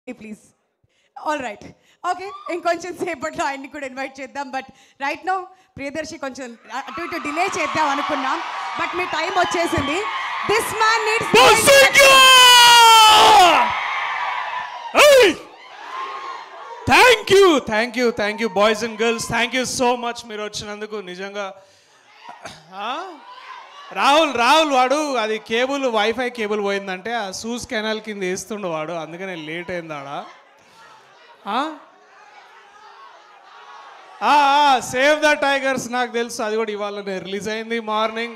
Please. All right. Okay, ఇంకొంచెం సేపట్లో ఆయన్ని కూడా ఇన్వైట్ చేద్దాం. బట్ రైట్ నౌ ప్రియదర్శి కొంచెం అటు ఇటు డిలే చేద్దాం అనుకున్నాం, బట్ మీ టైం వచ్చేసింది. This man needs thank you boys and girls, thank you so much మీరు వచ్చినందుకు. నిజంగా రాహుల్ వాడు అది కేబుల్ వైఫై కేబుల్ పోయిందంటే ఆ సూజ్ కెనాల్ కింద వేస్తుండు వాడు, అందుకనే లేట్ అయింది ఆడ. సేవ్ ద టైగర్స్ నాకు తెలుసు, అది కూడా ఇవాళ రిలీజ్ అయింది మార్నింగ్.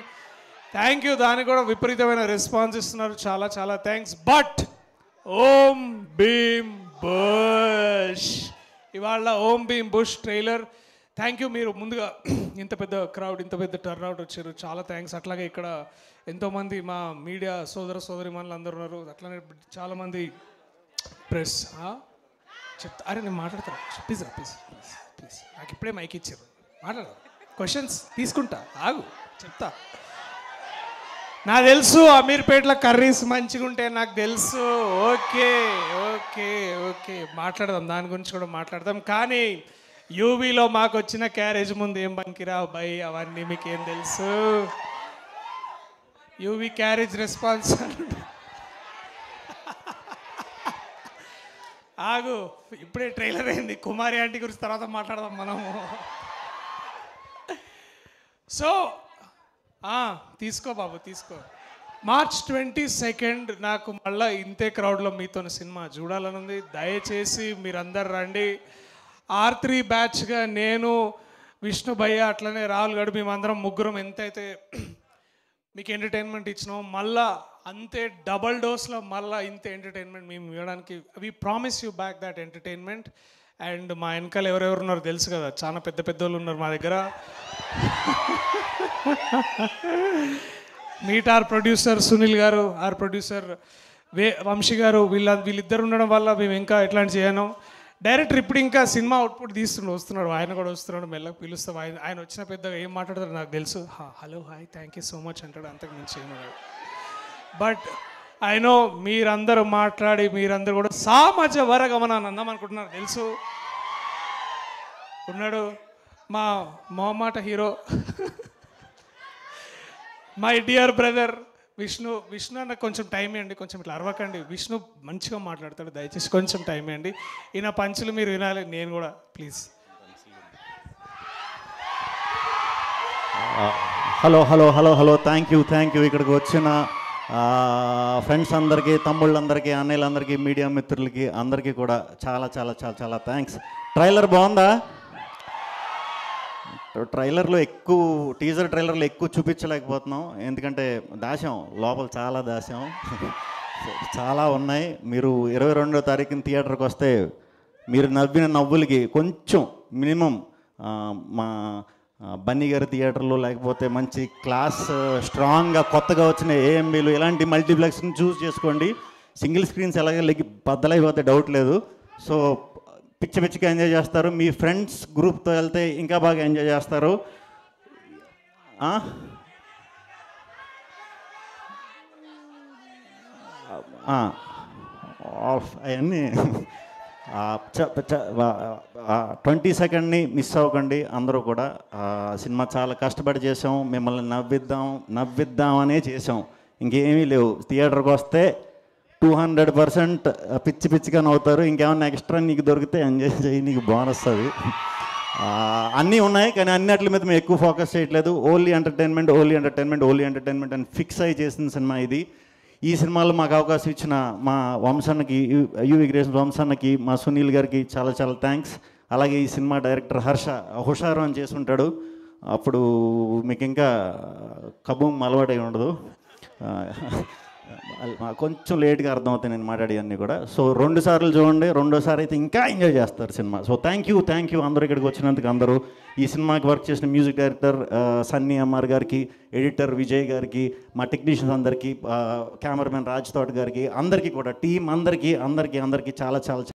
థ్యాంక్ యూ, దానికి కూడా విపరీతమైన రెస్పాన్స్ ఇస్తున్నారు, చాలా చాలా థ్యాంక్స్. బట్ ఓం భీమ్ బుష్, ఇవాళ Om Bheem Bush trailer. Thank you, మీరు ముందుగా ఇంత పెద్ద క్రౌడ్, ఇంత పెద్ద టర్న్అవుట్ వచ్చారు, చాలా థ్యాంక్స్. అట్లాగే ఇక్కడ ఎంతోమంది మా మీడియా సోదరిమణులు అందరూ ఉన్నారు, అట్లానే చాలామంది ప్రెస్. చెప్తా, అరే నేను మాట్లాడతాను, ప్లీజ్ నాకు ఇప్పుడే మైక్ ఇచ్చారు, మాట్లాడదా, క్వశ్చన్స్ తీసుకుంటా, ఆగు చెప్తా. నాకు తెలుసు అమీర్పేటలో కర్రీస్ మంచిగా ఉంటాయి, నాకు తెలుసు. ఓకే ఓకే ఓకే మాట్లాడదాం, దాని గురించి కూడా మాట్లాడదాం. కానీ యూవీలో మాకు వచ్చిన క్యారేజ్ ముందు ఏం బంకిరావు బై, అవన్నీ మీకు ఏం తెలుసు. యూవీ క్యారేజ్ రెస్పాన్స్ ఆగు, ఇప్పుడే ట్రైలర్ అయింది, కుమారి ఆంటీ గురించి తర్వాత మాట్లాడదాం మనము. సో తీసుకో బాబు తీసుకో. March 22 నాకు మళ్ళీ ఇంతే క్రౌడ్లో మీతో సినిమా చూడాలని ఉంది. దయచేసి మీరందరు రండి. R3 బ్యాచ్గా నేను, విష్ణు భయ్య, అట్లనే రాహుల్ గడు, మేమందరం ముగ్గురం ఎంతైతే మీకు ఎంటర్టైన్మెంట్ ఇచ్చినాం, మళ్ళా అంతే డబల్ డోస్లో మళ్ళీ ఇంత ఎంటర్టైన్మెంట్ మేము ఇవ్వడానికి we promise you back that entertainment. And మా వెనకాల ఎవరెవరు ఉన్నారో తెలుసు కదా, చాలా పెద్ద పెద్ద వాళ్ళు ఉన్నారు మా దగ్గర. మీట్ ఆర్ ప్రొడ్యూసర్ సునీల్ గారు, ఆర్ ప్రొడ్యూసర్ వంశీ గారు, వీళ్ళిద్దరు ఉండడం వల్ల మేము ఇంకా ఎట్లాంటి చేయను. డైరెక్టర్ ఇప్పుడు ఇంకా సినిమా అవుట్పుట్ వస్తున్నాడు, ఆయన కూడా వస్తున్నాడు, మెల్లగా పిలుస్తాం. ఆయన వచ్చిన పెద్దగా ఏం మాట్లాడతారు నాకు తెలుసు, hello hi thank you so much అంటాడు, అంతకు మించి ఏమన్నాడు. బట్ ఐ నో మీరందరూ మాట్లాడి మీరందరూ కూడా సామాజ వరగమనాన్ని అందాం అనుకుంటున్నారు, తెలుసు. ఉన్నాడు మా మొహమాట hero, my dear brother Vishnu అన్న, కొంచెం టైం ఇవ్వండి, కొంచెం ఇట్లా అరవకండి. విష్ణు మంచిగా మాట్లాడతాడు, దయచేసి కొంచెం టైం ఇవ్వండి. ఈయన పంచులు మీరు వినాలి, నేను కూడా please. Hello hello hello hello thank you ఇక్కడికి వచ్చిన ఫ్రెండ్స్ అందరికీ, తమ్ముళ్ళందరికీ, అన్నయ్యలందరికీ, మీడియా మిత్రులకి అందరికీ కూడా చాలా చాలా చాలా చాలా థ్యాంక్స్. ట్రైలర్ బాగుందా? ట్రైలర్లో టీజర్ ట్రైలర్లో ఎక్కువ చూపించలేకపోతున్నాం, ఎందుకంటే దాశాం లోపల, చాలా దాశాం, చాలా ఉన్నాయి. మీరు 22వ తారీఖున థియేటర్కి వస్తే మీరు నవ్విన నవ్వులకి కొంచెం మినిమం మా బన్నీ గారి థియేటర్లో, లేకపోతే మంచి క్లాస్ స్ట్రాంగ్గా కొత్తగా వచ్చిన ఏఎంబీలు, ఇలాంటి మల్టీప్లెక్స్ని చూస్ చేసుకోండి. సింగిల్ స్క్రీన్స్ ఎలాగే బద్దలైపోతే డౌట్ లేదు. సో పిచ్చిగా ఎంజాయ్ చేస్తారు. మీ ఫ్రెండ్స్ గ్రూప్తో వెళ్తే ఇంకా బాగా ఎంజాయ్ చేస్తారు. అవన్నీ 22ని మిస్ అవ్వకండి అందరూ కూడా. సినిమా చాలా కష్టపడి చేసాం, మిమ్మల్ని నవ్విద్దామనే చేసాం, ఇంకేమీ లేవు. థియేటర్కి వస్తే 200% పిచ్చిగా నవ్వుతారు. ఇంకేమన్నా ఎక్స్ట్రా నీకు దొరికితే ఎంజాయ్ చేయి, నీకు బోనస్ అది. అన్నీ ఉన్నాయి, కానీ అన్నిటి మీద మేము ఎక్కువ ఫోకస్ చేయట్లేదు. ఓన్లీ ఎంటర్టైన్మెంట్ అని ఫిక్స్ అయ్యి చేసిన సినిమా ఇది. ఈ సినిమాలో మాకు అవకాశం ఇచ్చిన మా వంశన్నకి, యూవీ క్రియేషన్స్ వంశన్నకి, మా సునీల్ గారికి చాలా చాలా థ్యాంక్స్. అలాగే ఈ సినిమా డైరెక్టర్ హర్ష హుషారు అని చేసుంటాడు, అప్పుడు మీకు ఇంకా కబూమ్ అలవాటై ఉండదు, కొంచెం లేట్గా అర్థమవుతాయి నేను మాట్లాడేవన్నీ కూడా. సో 2 సార్లు చూడండి, 2వ సారి అయితే ఇంకా ఎంజాయ్ చేస్తారు సినిమా. సో థ్యాంక్ యూ అందరూ ఇక్కడికి వచ్చినందుకు. అందరూ ఈ సినిమాకి వర్క్ చేసిన మ్యూజిక్ డైరెక్టర్ సన్నీ అమ్మార్ గారికి, ఎడిటర్ విజయ్ గారికి, మా టెక్నీషియన్స్ అందరికీ, కెమెరామెన్ రాజ్ తోట గారికి, అందరికీ కూడా టీం అందరికీ చాలా చాలా